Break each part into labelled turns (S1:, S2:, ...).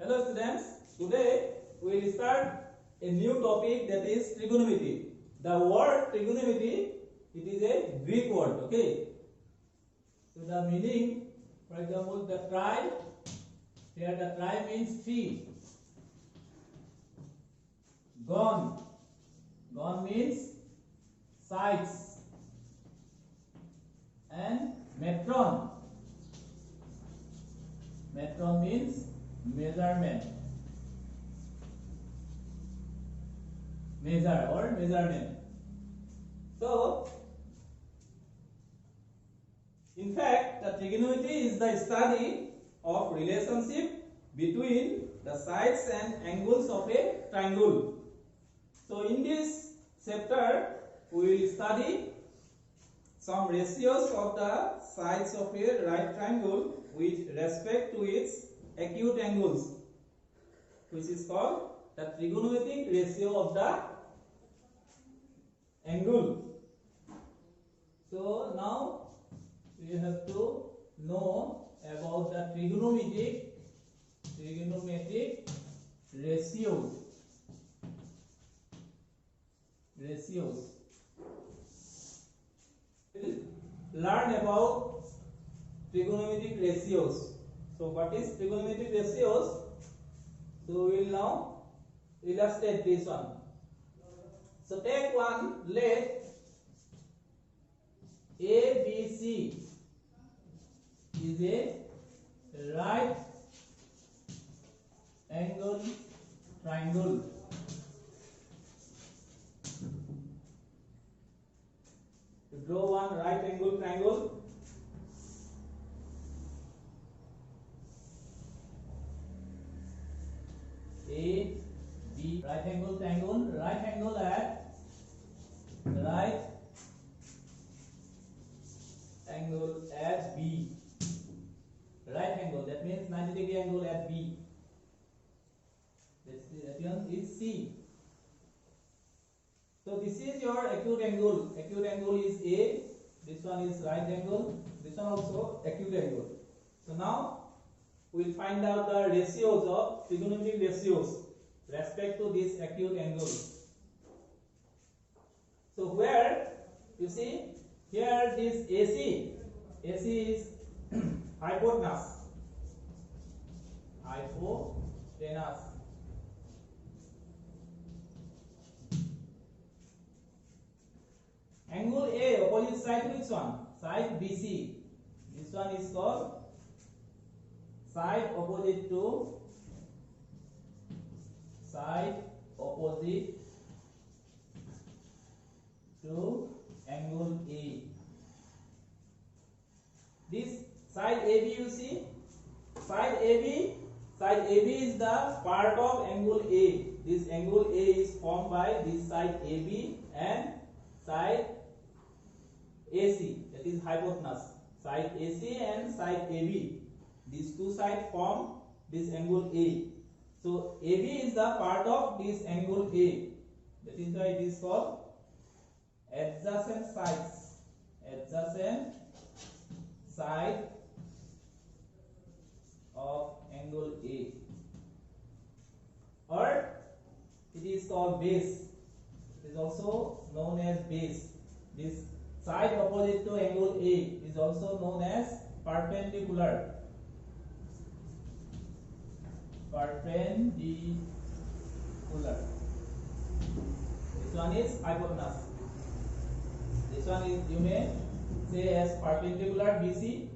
S1: Hello students, today we will start a new topic, that is trigonometry. The word trigonometry, it is a Greek word, okay? So the meaning, for example, the tri, here the tri means three. Gon, gon means sides. And metron, metron means measurement, measure or measurement. So in fact, the trigonometry is the study of relationship between the sides and angles of a triangle. So in this chapter we will study some ratios of the sides of a right triangle with respect to its acute angles, which is called the trigonometric ratio of the angle. So now we have to know about the trigonometric ratios. Learn about trigonometric ratios. So what is trigonometric ratios? So we will now illustrate this one. So take one, let ABC is a right angle triangle. To draw one right angle triangle, A, B, right angle triangle, right angle at B, right angle, that means 90-degree angle at B. That one is C. So this is your acute angle. Acute angle is A. This one is right angle. This one also acute angle. So now we will find out the ratios of trigonometric ratios respect to this acute angle. So where you see here this AC is hypotenuse. Angle A, opposite side, which one? Side BC. This one is called side opposite to angle A. This side AB, you see, side AB is the part of angle A. This angle A is formed by this side AB and side AC, that is hypotenuse. Side AC and side AB, these two sides form this angle A. So AB is the part of this angle A. That is why it is called adjacent sides. Adjacent side of angle A, or it is called base. It is also known as base. This side opposite to angle A is also known as perpendicular. This one is hypotenuse. This one is, you may say, as perpendicular BC.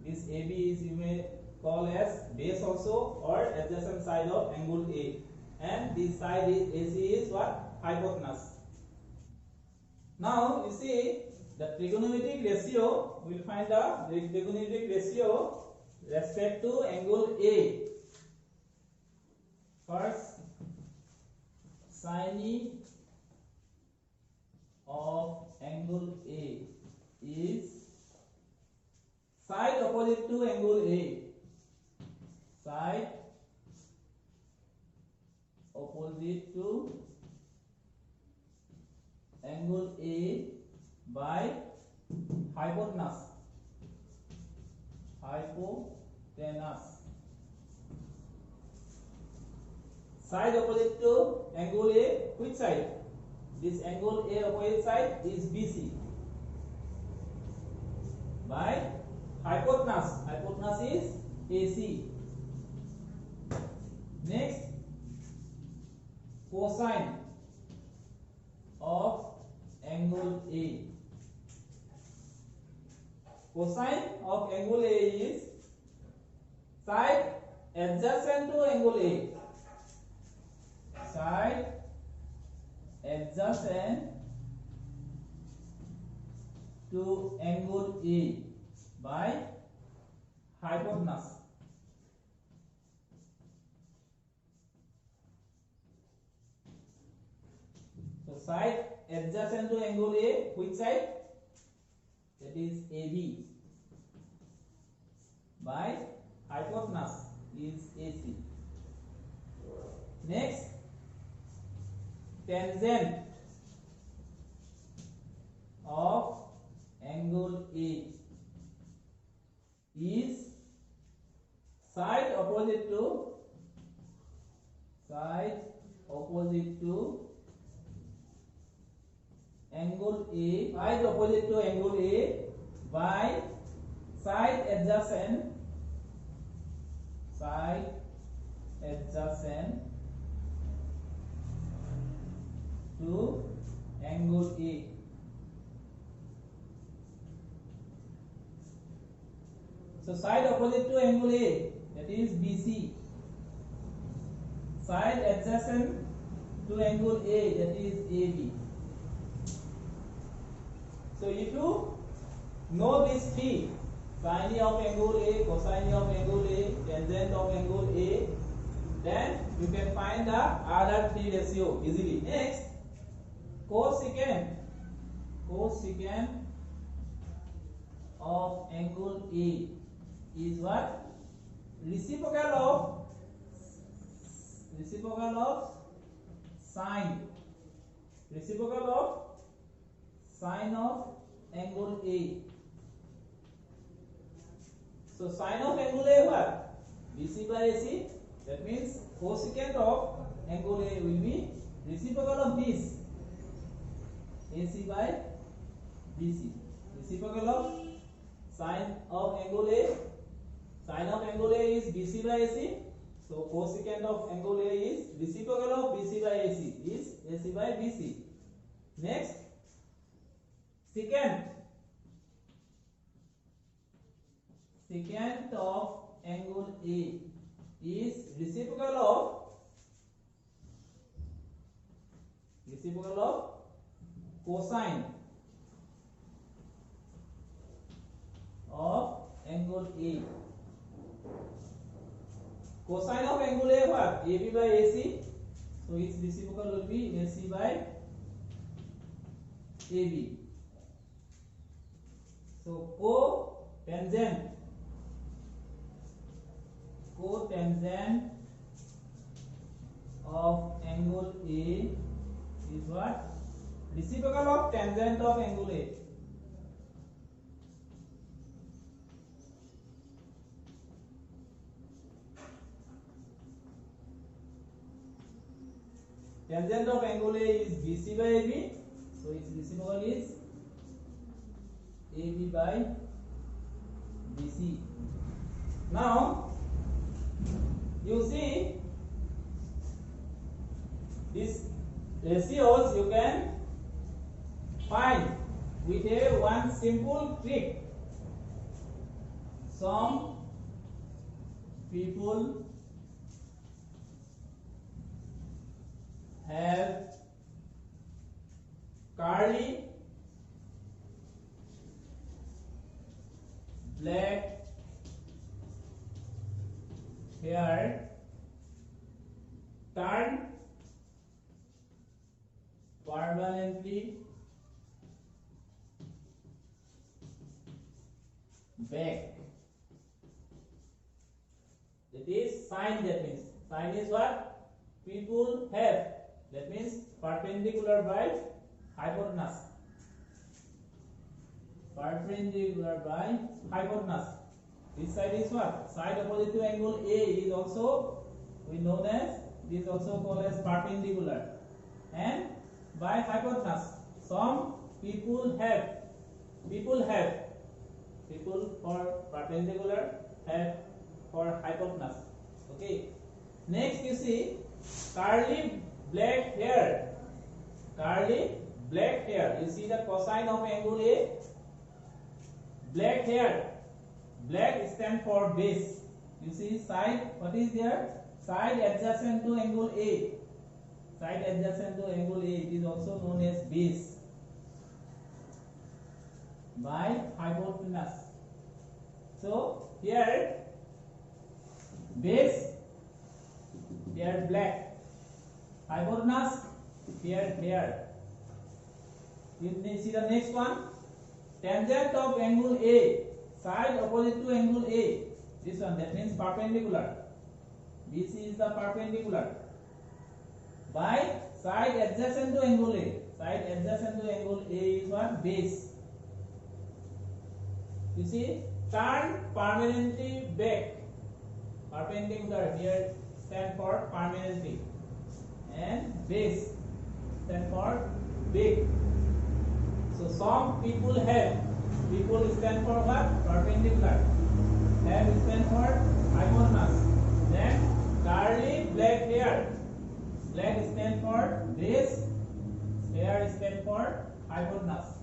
S1: This AB is, you may call as base also, or adjacent side of angle A. And this side is AC is what? Hypotenuse. Now you see the trigonometric ratio. We will find the trigonometric ratio respect to angle A. First, sin of angle A is side opposite to angle A. Side opposite to angle A by hypotenuse. side opposite to angle A, which side? This angle A opposite side is BC by hypotenuse. Hypotenuse is AC. Next, cosine of angle A. Cosine of angle A is side adjacent to angle A. Side adjacent to angle A by hypotenuse. So side adjacent to angle A, which side? That is AB by hypotenuse is AC. Next, tangent of angle A is side opposite to angle A, side opposite to angle A by side adjacent to angle A. So side opposite to angle A, that is BC. Side adjacent to angle A, that is AB. So if you know these three, sine of angle A, cosine of angle A, tangent of angle A, then you can find the other three ratio easily. Next, cosecant of angle A is what? Reciprocal of sine of angle A. So sine of angle A what? BC by AC. That means cosecant of angle A will be reciprocal of this, AC by BC. Reciprocal of sine of angle A. Sine of angle A is BC by AC. So cosecant of angle A is reciprocal of BC by AC is AC by BC. Next, secant of angle A is reciprocal of cosine of angle A. Cosine of angle A what? AB by AC. So its reciprocal will be AC by AB. So cotangent of angle A is what? Reciprocal of tangent of angle A. Tangent of angle A is BC by AB. So its reciprocal is AB by BC. Now you see these ratios you can find with a one simple trick. Some people have curly black hair turned permanently back. That is sine. That means sine is what people have. That means perpendicular by hypotenuse. Perpendicular by hypotenuse. This side is what? Side opposite to angle A is also we known as It is also called as perpendicular. And by hypotenuse, some people for perpendicular, have for hypotenuse. Okay. Next you see curly black hair. Curly black hair. You see the cosine of angle A. Black hair. Black stands for base. You see side. What is there? Side adjacent to angle A. Side adjacent to angle A. It is also known as base. By hypotenuse. So here base, here black, hypotenuse, here hair. You see the next one, tangent of angle A, side opposite to angle A. This one, that means perpendicular. BC is the perpendicular. By side adjacent to angle A. Side adjacent to angle A is what? Base. You see, turn permanently back. Perpendicular here stand for permanently, and base stand for big. So some people stand for what? Perpendicular. Have stand for hypotenuse. Then curly black hair. Black stand for base. Hair stand for hypotenuse.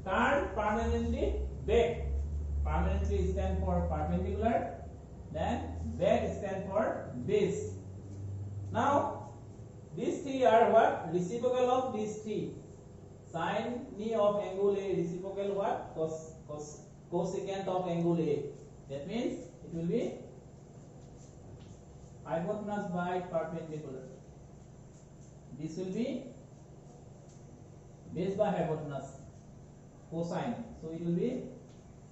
S1: Turn permanently back. Permanently stand for perpendicular. Then back stand for base. Now these three are what? Reciprocal of these three. Sine of angle A, reciprocal what? Cosecant of angle A. That means it will be hypotenuse by perpendicular. This will be base by hypotenuse, cosine. So it will be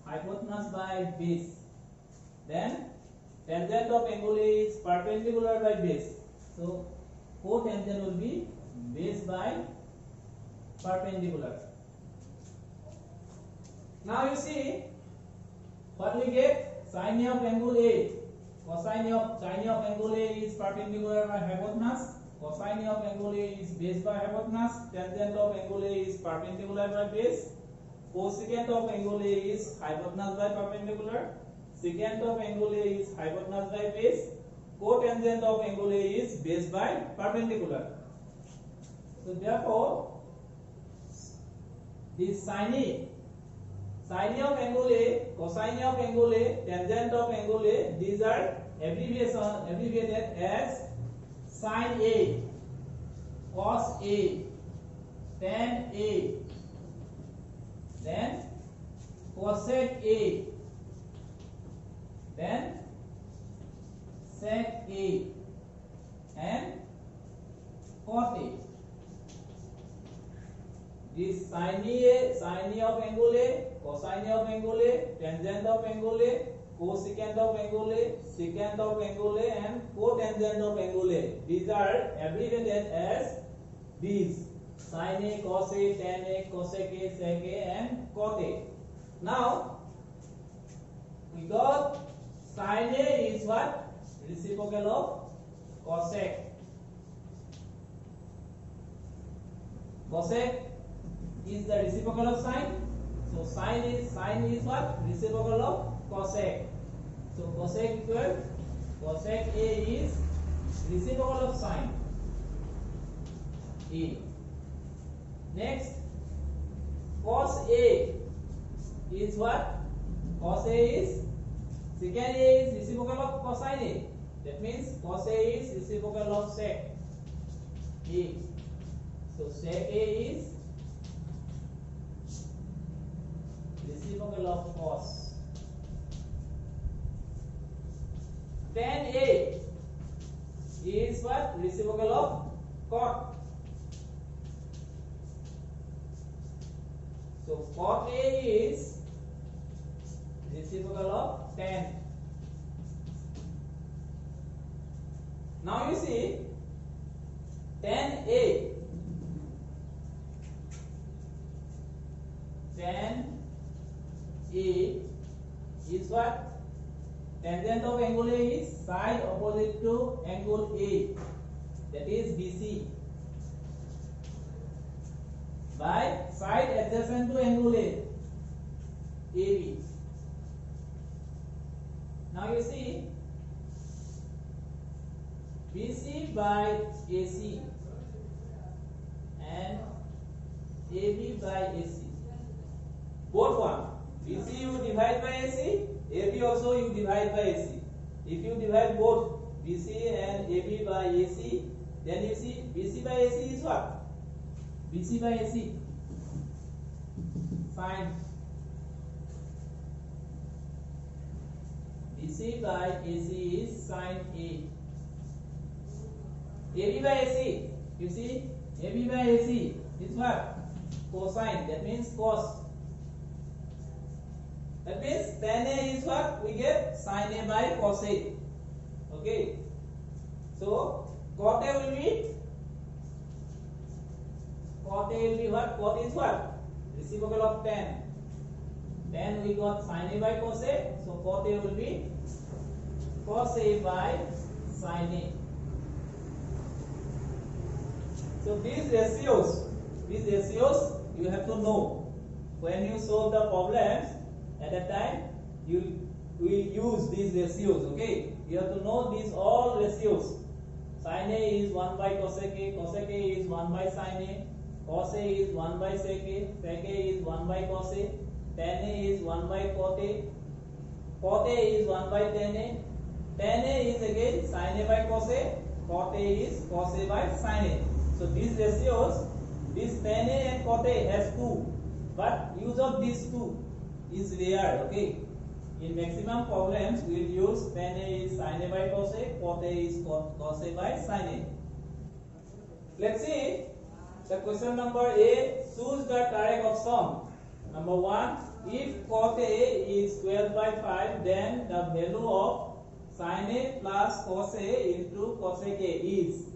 S1: hypotenuse by base. Then tangent of angle A is perpendicular by base. So cotangent will be base by perpendicular. Now you see what we get? Sine of angle A. Sine of angle A is perpendicular by hypotenuse. Cosine of angle A is base by hypotenuse. Tangent of angle A is perpendicular by base. Cosecant of angle A is hypotenuse by perpendicular. Secant of angle A is hypotenuse by base. Cotangent of angle A is base by perpendicular. So therefore, this sine of angle A, cosine of angle A, tangent of angle A, these are abbreviated as sin A, cos A, tan A, then cosec A, then sec A, and cot A. This sine of angle A, cosine of angle A, tangent of angle A, cosecant of angle A, secant of angle A, and cotangent of angle A. These are abbreviated as these: sin A, cos A, tan A, cosec A, sec A, and cot A. Now we got sin A is what? Reciprocal of cosec. Cosec is the reciprocal of sine. So sine is what? Reciprocal of cosec. So cosec equal cosec A is reciprocal of sine A. Next, cos A is what? Cos A is secant A is reciprocal of cosine A. That means cos A is reciprocal of sec A. So sec A is reciprocal of cos. Tan A is what? Reciprocal of cot. So cot A is reciprocal of tan. Now you see tan A is what? Tangent of angle A is side opposite to angle A. that is BC, by side adjacent to angle A, AB. Now you see BC by AC and AB by AC. Both one. BC you divide by AC, AB also you divide by AC. If you divide both BC and AB by AC, then you see BC by AC is what? BC by AC sine. BC by AC is sine A. AB by AC, you see, AB by AC is what? Cosine. That means cos. That means tan A is what? We get sin A by cos A. Okay. So cot A will be what? Cot is what? Reciprocal of tan. Then we got sin A by cos A. So cot A will be cos A by sin A. So these ratios you have to know. When you solve the problems, at that time you will use these ratios. Okay, you have to know these all ratios. Sin A is 1 by cosec A, cosec A is 1 by sin A, cos A is 1 by sec A, sec A is 1 by cos A, tan A is 1 by cot A, cot A is 1 by tan A is again sin A by cos A, cot A is cos A by sin A. So these ratios, this tan A and cot A has 2, but use of these 2 is rare. Okay, in maximum problems we will use tan A is sin A by cos A, cot A is cos A by sin A. Let's see the question number A. Choose the correct option. Number 1, if cot A is 12 by 5, then the value of sin A plus cos A into cosec A is.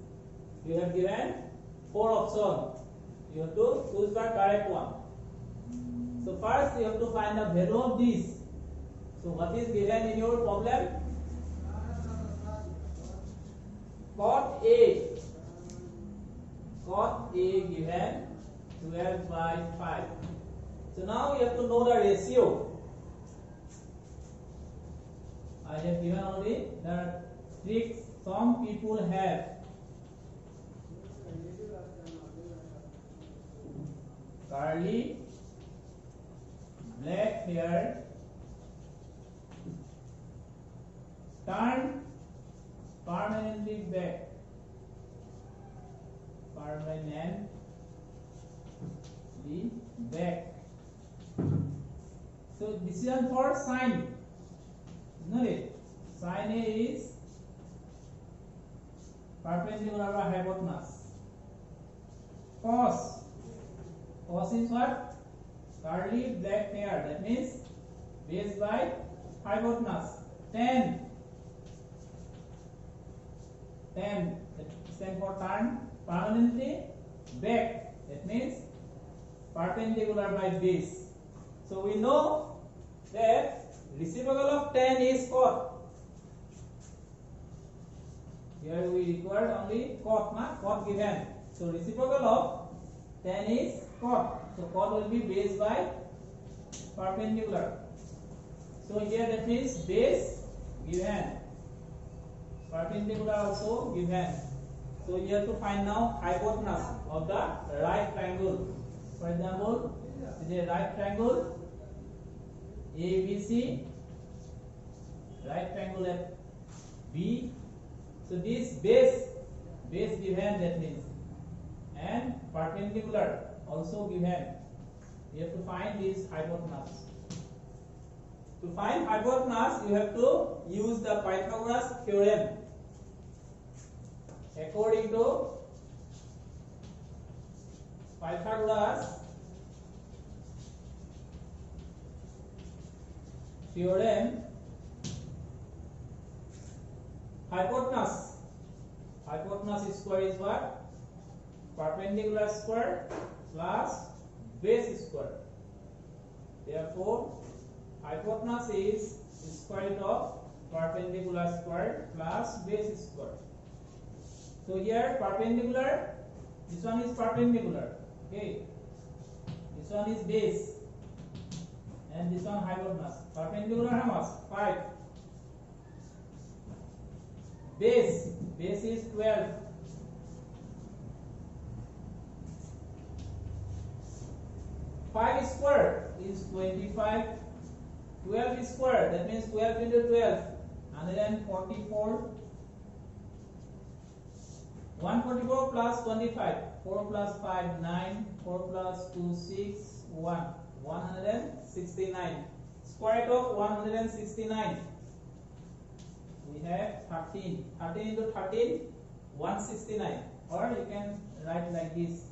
S1: You have given 4 options. You have to choose the correct one. So first you have to find the value of this. So what is given in your problem? Cot A given 12 by 5. So now you have to know the ratio. I have given only the tricks some people have. Curly, black hair, turn permanently back. Permanently back. So this is for sine. Isn't it? Sine A is perpendicular by hypotenuse. Cos is what? Curly black hair. That means base by hypotenuse. Tan stand for turn permanently back. That means perpendicular by base. So we know that reciprocal of tan is cot. Here we require only cot, cot given. So reciprocal of tan is cot. So cot will be base by perpendicular. So here that means base given, perpendicular also given. So you have to find now hypotenuse of the right triangle. For example, this is a right triangle ABC, right triangle at B. So this base given, that means, and perpendicular also given. You have to find this hypotenuse. To find hypotenuse, you have to use the Pythagoras theorem. According to Pythagoras theorem, hypotenuse square is what? Perpendicular square plus base square. Therefore, hypotenuse is square root of perpendicular square plus base square. So here perpendicular, this one is perpendicular. Okay, this one is base, and this one hypotenuse. Perpendicular how much? 5. Base is 12. Five square is 25. 12 square, that means 12 into 12, 144. 144 plus 25, 4 plus 5, 9, 4 plus 2, 6, 1, 169. Square root of 169. We have 13. 13 into 13, 169. Or you can write like this.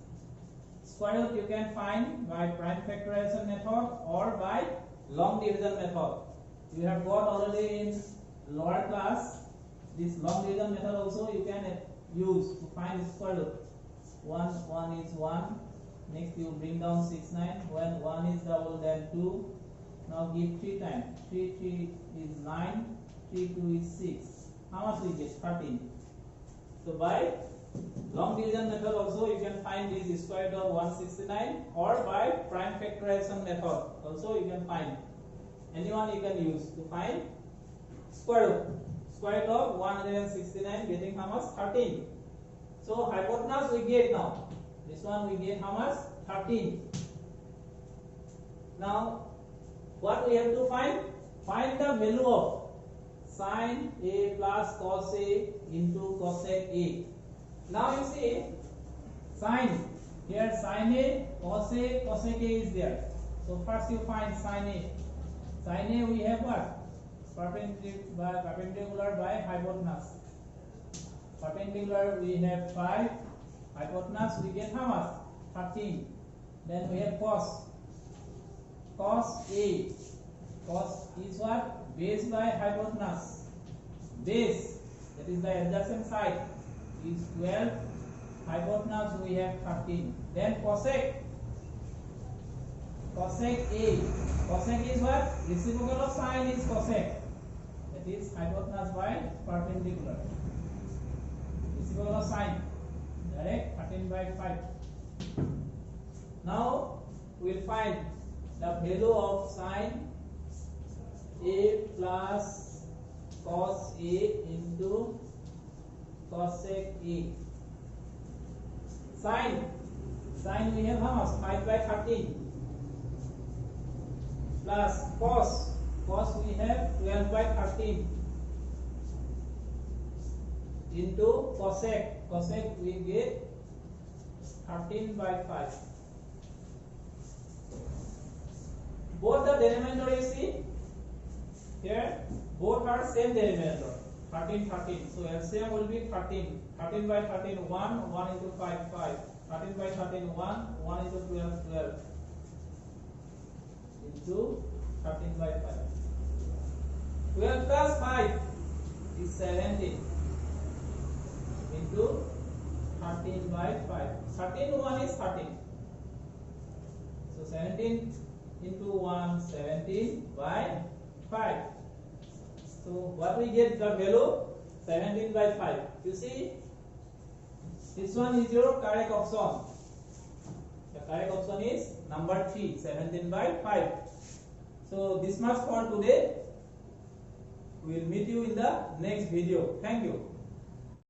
S1: Square root you can find by prime factorization method or by long division method. You have got already in lower class. This long division method also you can use to find square root. 1 is 1. Next you bring down 6, 9. When 1 is double, then 2. Now give 3 times. 3 is 9. 3 2 is 6. How much we get? 13. So by long division method also you can find this square root of 169, or by prime factorization method also you can find. Anyone you can use to find square root. Square root of 169 getting how much? 13. So hypotenuse we get now. This one we get how much? 13. Now what we have to find? Find the value of sin A plus cos A into cosec A. Now you see sin, here sin A, cosec A is there. So first you find sin A. Sin A we have what? Perpendicular by hypotenuse. Perpendicular we have 5. Hypotenuse we get how much? 13. Then we have cos. Cos A. Cos is what? Base by hypotenuse. Base, that is the adjacent side, is 12. Hypotenuse we have 13. Then cosec. Cosec A. Cosec is what? Reciprocal of sine is cosec. That is hypotenuse by perpendicular. Reciprocal of sine. Direct 13 by 5. Now we will find the value of sine A plus cos A into cosec A. Sine we have how much? 5 by 13. Plus cos we have 12 by 13 into cosec we get 13 by 5. Both the denominator you see here, both are same denominator, 13 13. So LCM will be 13. 13 by 13 1 into 5 5. 13 by 13 1 into 12 12 into 13 by 5. 12 plus 5 is 17 into 13 by 5. 13 1 is 13. So 17 into 1, 17 by 5. So what we get the value? 17 by 5. You see, this one is your correct option. The correct option is number 3, 17 by 5. So this much for today. We will meet you in the next video. Thank you.